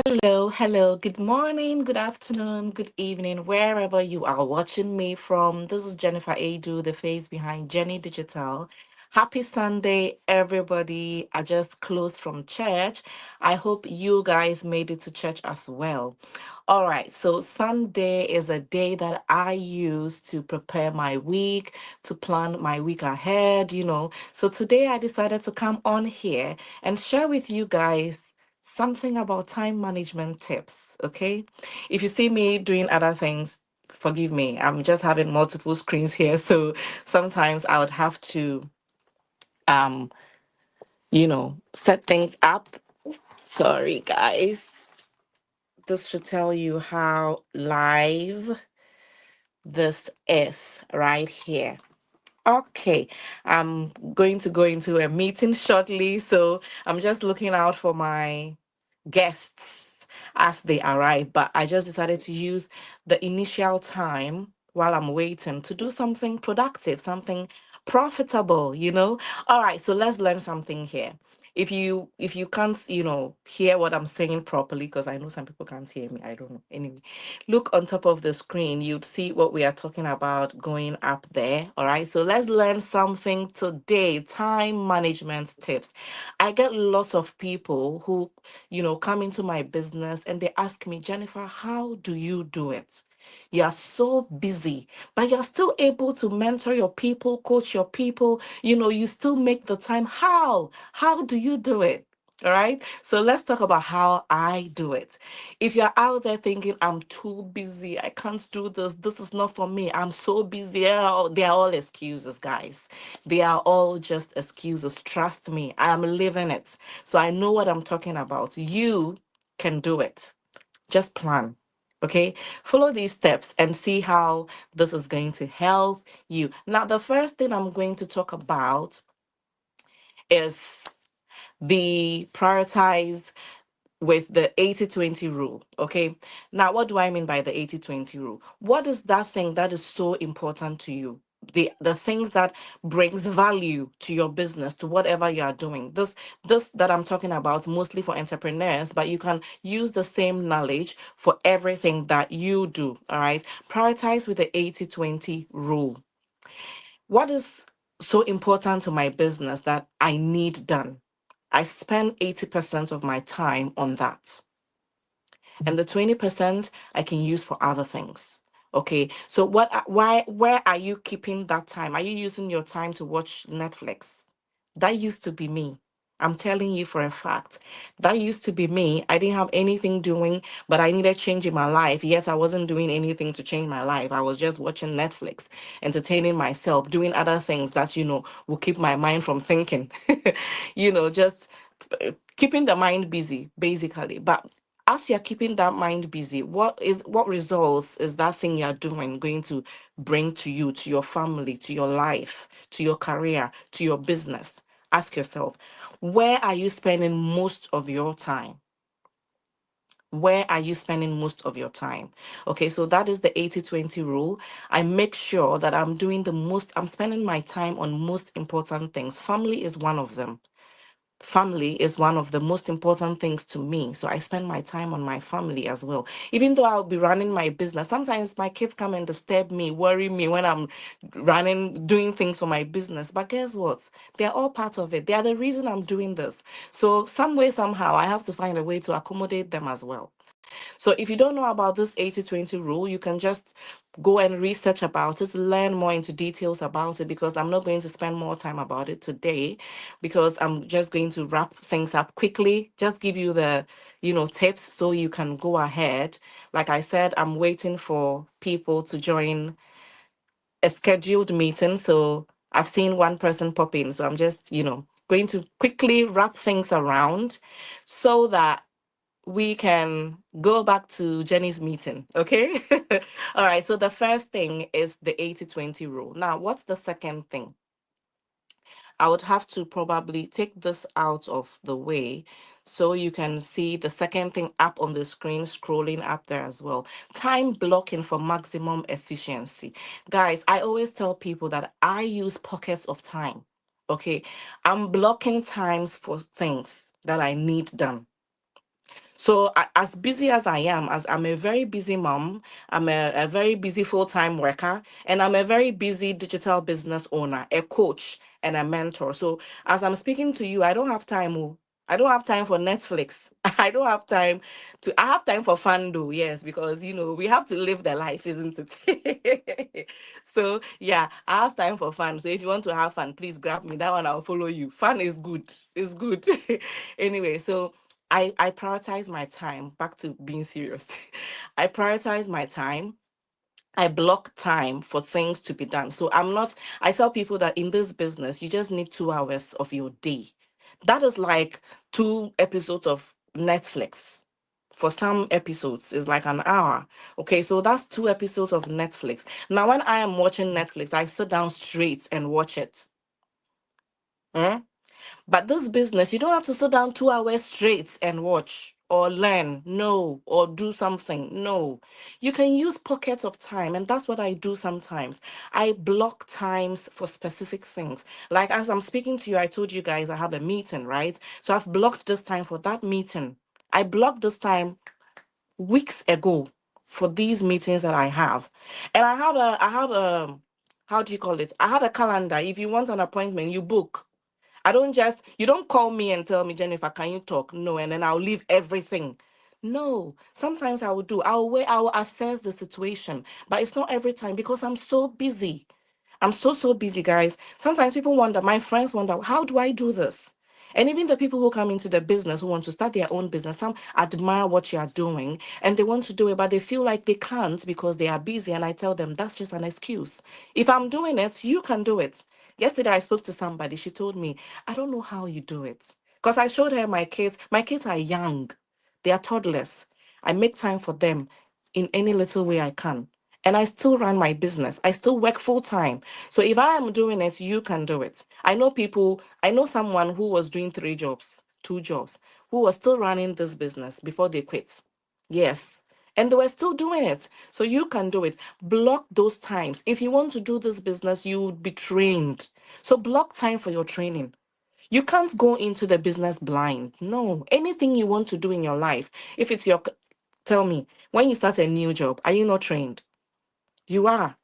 Hello, good morning, good afternoon, good evening, wherever you are watching me from. This is Jennifer Adu, the face behind Jenny Digital. Happy Sunday, everybody. I just closed from church. I hope you guys made it to church as well. All right, so Sunday is a day that I use to prepare my week, to plan my week ahead. So today I decided to come on here and share with you guys something about time management tips. Okay. If you see me doing other things, forgive me. I'm just having multiple screens here. So sometimes I would have to, um, set things up. Sorry, guys. This should tell you how live this is right here. Okay, I'm going to go into a meeting shortly, so I'm just looking out for my guests as they arrive. But I just decided to use the initial time while I'm waiting to do something productive, something profitable. All right, so let's learn something here. If you can't hear what I'm saying properly, because I know some people can't hear me, I don't know. Anyway, look on top of the screen, you'd see what we are talking about going up there. All right, so let's learn something today. Time management tips. I get lots of people who come into my business and they ask me, Jennifer, how do you do it? You are so busy, but you're still able to mentor your people, coach your people. You still make the time. How? How do you do it? All right. So let's talk about how I do it. If you're out there thinking, I'm too busy, I can't do this, this is not for me, I'm so busy, they are all excuses, guys. They are all just excuses. Trust me, I am living it. So I know what I'm talking about. You can do it. Just plan. Okay, follow these steps and see how this is going to help you. Now, the first thing I'm going to talk about is the prioritize with the 80/20 rule. Okay. Now, what do I mean by the 80/20 rule? What is that thing that is so important to you? The things that brings value to your business, to whatever you are doing. This that I'm talking about mostly for entrepreneurs, but you can use the same knowledge for everything that you do. All right. Prioritize with the 80/20 rule. What is so important to my business that I need done? I spend 80% of my time on that. And the 20% I can use for other things. Okay. So where are you keeping that time? Are you using your time to watch Netflix? That used to be me. I'm telling you for a fact. That used to be me. I didn't have anything doing, but I needed change in my life. Yes, I wasn't doing anything to change my life. I was just watching Netflix, entertaining myself, doing other things that, will keep my mind from thinking. Just keeping the mind busy, basically. But as you're keeping that mind busy, what results is that thing you're doing going to bring to you, to your family, to your life, to your career, to your business? Ask yourself, where are you spending most of your time? Where are you spending most of your time? Okay, so that is the 80/20 rule. I make sure that I'm spending my time on most important things. Family is one of them. Family is one of the most important things to me. So I spend my time on my family as well. Even though I'll be running my business, sometimes my kids come and disturb me, worry me when I'm doing things for my business. But guess what? They're all part of it. They are the reason I'm doing this. So, some way, somehow, I have to find a way to accommodate them as well. So if you don't know about this 80/20 rule, you can just go and research about it, learn more into details about it, because I'm not going to spend more time about it today, because I'm just going to wrap things up quickly, just give you the, tips so you can go ahead. Like I said, I'm waiting for people to join a scheduled meeting. So I've seen one person pop in. So I'm just, going to quickly wrap things around so that we can go back to Jenny's meeting, okay? All right, so the first thing is the 80/20 rule. Now, what's the second thing? I would have to probably take this out of the way so you can see the second thing up on the screen, scrolling up there as well. Time blocking for maximum efficiency. Guys, I always tell people that I use pockets of time, okay? I'm blocking times for things that I need done. So as busy as I am, as I'm a very busy mom, I'm a very busy full-time worker, and I'm a very busy digital business owner, a coach, and a mentor. So as I'm speaking to you, I don't have time. I don't have time for Netflix. I don't have time I have time for fun though, yes, because we have to live the life, isn't it? So yeah, I have time for fun. So if you want to have fun, please grab me. That one I'll follow you. Fun is good. It's good. Anyway, so I prioritize my time. Back to being serious. I prioritize my time. I block time for things to be done. So I tell people that in this business, you just need 2 hours of your day. That is like 2 episodes of Netflix. For some episodes, it's like an hour. Okay, so that's 2 episodes of Netflix. Now, when I am watching Netflix, I sit down straight and watch it. Hmm? But this business, you don't have to sit down 2 hours straight and watch or learn, no, or do something, no. You can use pockets of time, and that's what I do sometimes. I block times for specific things. Like as I'm speaking to you, I told you guys I have a meeting, right? So I've blocked this time for that meeting. I blocked this time weeks ago for these meetings that I have. And I have a how do you call it? I have a calendar. If you want an appointment, you book. You don't call me and tell me, Jennifer, can you talk? No, and then I'll leave everything. No, sometimes I will do. I'll wait, I will assess the situation, but it's not every time because I'm so busy. I'm so busy, guys. Sometimes people wonder, my friends wonder, how do I do this? And even the people who come into the business who want to start their own business, some admire what you are doing and they want to do it, but they feel like they can't because they are busy. And I tell them that's just an excuse. If I'm doing it, you can do it. Yesterday, I spoke to somebody. She told me, I don't know how you do it. Because I showed her my kids. My kids are young, they are toddlers. I make time for them in any little way I can. And I still run my business. I still work full time. So if I am doing it, you can do it. I know someone who was doing 3 jobs, 2 jobs, who was still running this business before they quit. Yes. And they were still doing it. So you can do it. Block those times. If you want to do this business, you would be trained. So block time for your training. You can't go into the business blind. No. Anything you want to do in your life, if it's your, tell me, when you start a new job, are you not trained? You are.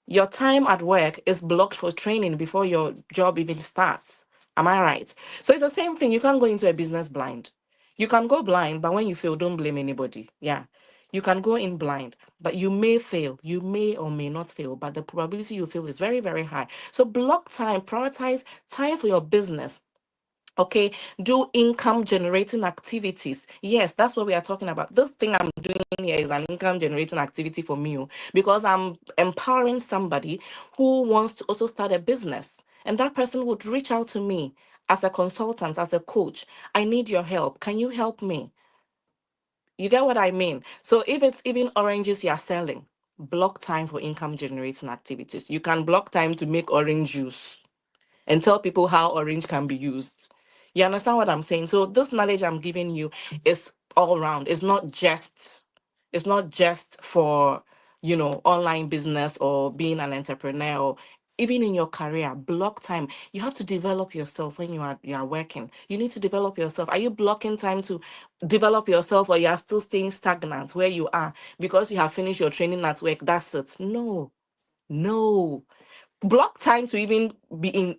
Your time at work is blocked for training before your job even starts. Am I right? So it's the same thing. You can't go into a business blind. You can go blind, but when you fail, don't blame anybody. Yeah. You can go in blind, but you may fail. You may or may not fail, but the probability you fail is very, very high. So block time, prioritize time for your business. Okay, do income generating activities. Yes, that's what we are talking about. This thing I'm doing here is an income generating activity for me because I'm empowering somebody who wants to also start a business. And that person would reach out to me as a consultant, as a coach. I need your help. Can you help me? You get what I mean? So if it's even oranges you are selling, block time for income generating activities. You can block time to make orange juice and tell people how orange can be used. You understand what I'm saying? So this knowledge I'm giving you is all round. It's not just for, online business or being an entrepreneur or even in your career. Block time. You have to develop yourself when you are working. You need to develop yourself. Are you blocking time to develop yourself or you are still staying stagnant where you are because you have finished your training at work? That's it. No. No. Block time to even be in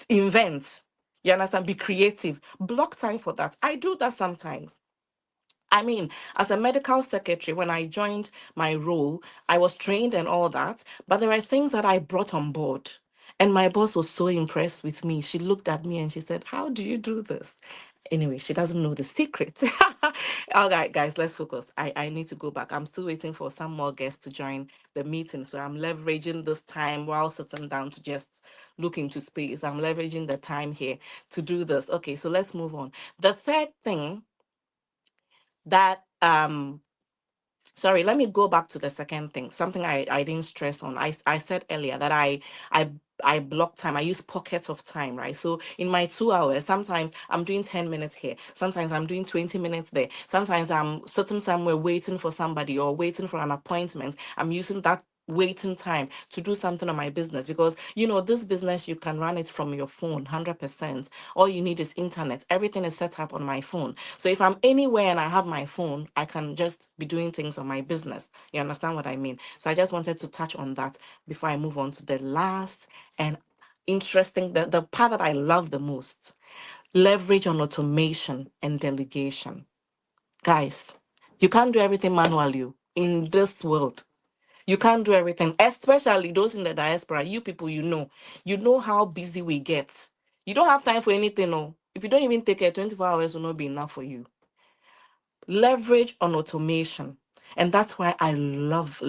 invent. You understand? Be creative. Block time for that. I do that sometimes. I mean, as a medical secretary, when I joined my role, I was trained and all that, but there are things that I brought on board. And my boss was so impressed with me. She looked at me and she said, how do you do this? Anyway, she doesn't know the secret. All right, guys, let's focus. I need to go back. I'm still waiting for some more guests to join the meeting. So I'm leveraging this time while sitting down to just look into space. I'm leveraging the time here to do this. Okay, so let's move on. The third thing that sorry, let me go back to the second thing, something I didn't stress on. I said earlier that I I block time. I use pockets of time, right? So in my 2 hours, sometimes I'm doing 10 minutes here, sometimes I'm doing 20 minutes there, sometimes I'm sitting somewhere waiting for somebody or waiting for an appointment. I'm using waiting time to do something on my business, because you know this business you can run it from your phone 100%. All you need is internet. Everything is set up on my phone. So if I'm anywhere and I have my phone, I can just be doing things on my business. You understand what I mean? So I just wanted to touch on that before I move on to the last and interesting, the part that I love the most: leverage on automation and delegation. Guys, you can't do everything manually in this world. You can't do everything, especially those in the diaspora. You people, you know how busy we get. You don't have time for anything. No, if you don't even take care, 24 hours will not be enough for you. Leverage on automation. And that's why I love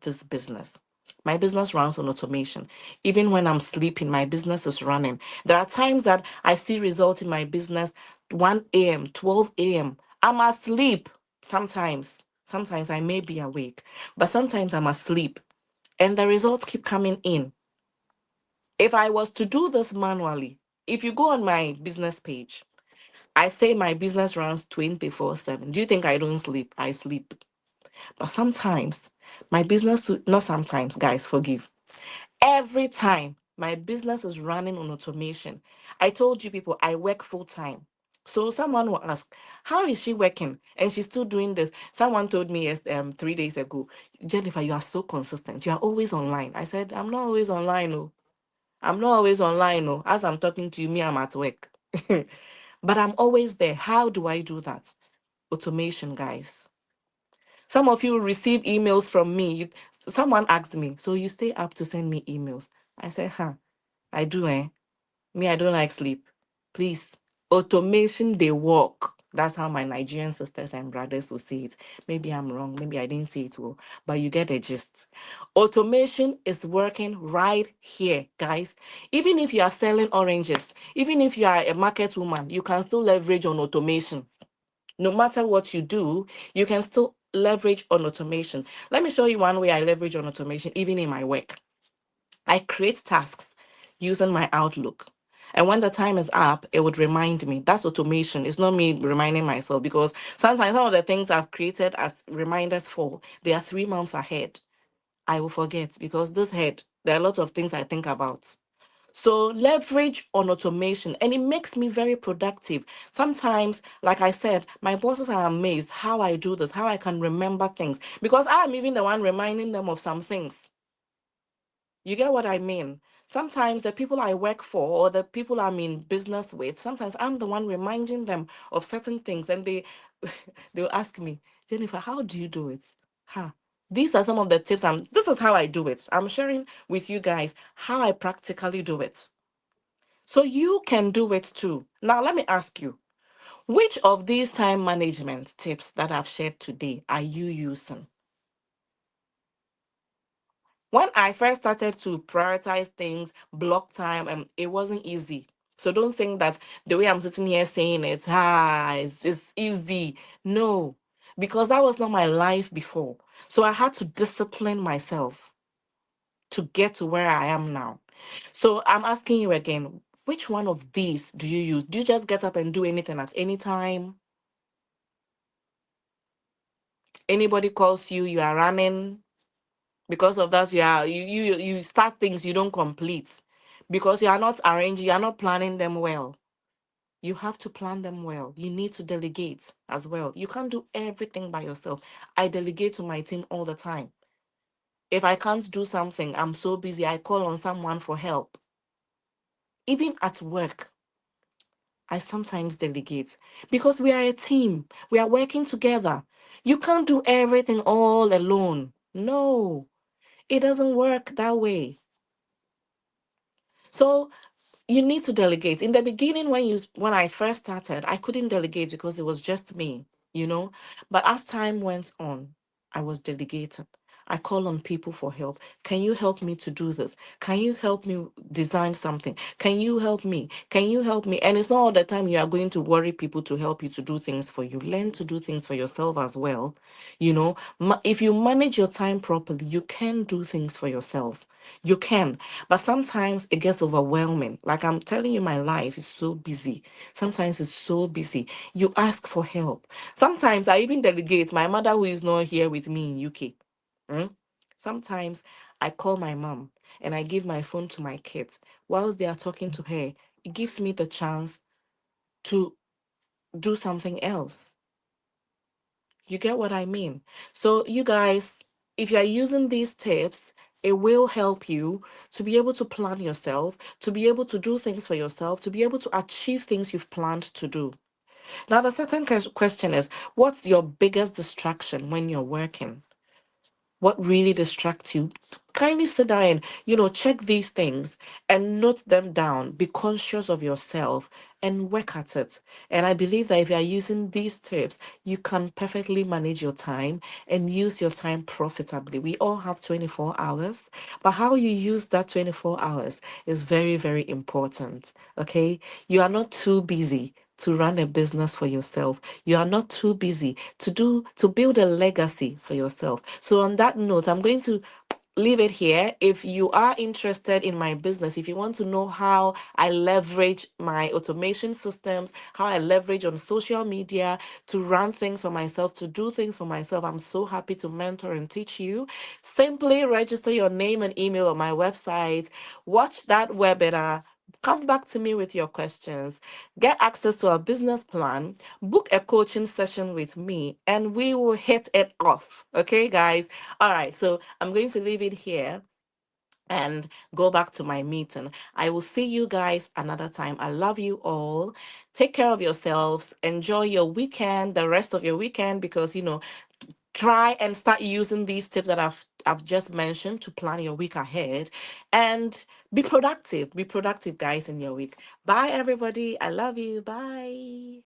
this business. My business runs on automation. Even when I'm sleeping, my business is running. There are times that I see results in my business 1 a.m., 12 a.m. I'm asleep sometimes. Sometimes I may be awake, but sometimes I'm asleep and the results keep coming in. If I was to do this manually, if you go on my business page, I say my business runs 24/7. Do you think I don't sleep? I sleep. But sometimes my business, not sometimes, guys, forgive. Every time my business is running on automation. I told you people, I work full time. So someone will ask, how is she working? And she's still doing this. Someone told me 3 days ago, Jennifer, you are so consistent. You are always online. I said, I'm not always online. Oh. I'm not always online. Oh. As I'm talking to you, me, I'm at work. But I'm always there. How do I do that? Automation, guys. Some of you receive emails from me. Someone asked me, so you stay up to send me emails. I said, huh, I do, eh? Me, I don't like sleep. Please, automation, they work. That's how my Nigerian sisters and brothers will say it. Maybe I'm wrong. Maybe I didn't say it well, but you get the gist. Automation is working right here, guys. Even if you are selling oranges, even if you are a market woman, you can still leverage on automation. No matter what you do, you can still leverage on automation. Let me show you one way I leverage on automation, even in my work. I create tasks using my Outlook. And when the time is up, it would remind me. That's automation. It's not me reminding myself, because sometimes some of the things I've created as reminders for, they are 3 months ahead. I will forget because this head, there are a lot of things I think about. So leverage on automation, and it makes me very productive. Sometimes, like I said, my bosses are amazed how I do this, how I can remember things, because I'm even the one reminding them of some things. You get what I mean? Sometimes the people I work for or the people I'm in business with, sometimes I'm the one reminding them of certain things, and they they'll ask me, Jennifer, how do you do it? Huh. These are some of the tips. This is how I do it. I'm sharing with you guys how I practically do it. So you can do it too. Now, let me ask you, which of these time management tips that I've shared today are you using? When I first started to prioritize things, block time, it wasn't easy. So don't think that the way I'm sitting here saying it, it's just easy. No, because that was not my life before. So I had to discipline myself to get to where I am now. So I'm asking you again, which one of these do you use? Do you just get up and do anything at any time? Anybody calls you, you are running. Because of that, you start things you don't complete because you are not arranging, you are not planning them well. You have to plan them well. You need to delegate as well. You can't do everything by yourself. I delegate to my team all the time. If I can't do something, I'm so busy, I call on someone for help. Even at work, I sometimes delegate because we are a team. We are working together. You can't do everything all alone. No, it doesn't work that way. So you need to delegate. In the beginning, when I first started, I couldn't delegate because it was just me, you know. But as time went on, I was delegating. I call on people for help. Can you help me to do this? Can you help me design something? Can you help me? Can you help me? And it's not all the time you are going to worry people to help you to do things for you. Learn to do things for yourself as well. You know, if you manage your time properly, you can do things for yourself. You can, but sometimes it gets overwhelming. Like I'm telling you, my life is so busy. Sometimes it's so busy. You ask for help. Sometimes I even delegate. My mother, who is not here with me in UK, mm, Sometimes I call my mom and I give my phone to my kids whilst they are talking to her. It gives me the chance to do something else. You get what I mean? So, you guys, if you are using these tips, it will help you to be able to plan yourself, to be able to do things for yourself, to be able to achieve things you've planned to do. Now, the second question is, what's your biggest distraction when you're working? What really distracts you? Kindly sit down and, check these things and note them down. Be conscious of yourself and work at it. And I believe that if you are using these tips, you can perfectly manage your time and use your time profitably. We all have 24 hours, but how you use that 24 hours is very, very important. Okay. You are not too busy to run a business for yourself. You are not too busy to build a legacy for yourself. So on that note, I'm going to leave it here. If you are interested in my business, if you want to know how I leverage my automation systems, how I leverage on social media to run things for myself, to do things for myself, I'm so happy to mentor and teach you. Simply register your name and email on my website, watch that webinar. Come back to me with your questions, get access to our business plan, book a coaching session with me, and we will hit it off. Okay, guys? All right, so I'm going to leave it here and go back to my meeting. I will see you guys another time. I love you all. Take care of yourselves. Enjoy your weekend, the rest of your weekend, because try and start using these tips that I've just mentioned to plan your week ahead and be productive. Be productive, guys, in your week. Bye everybody. I love you. Bye.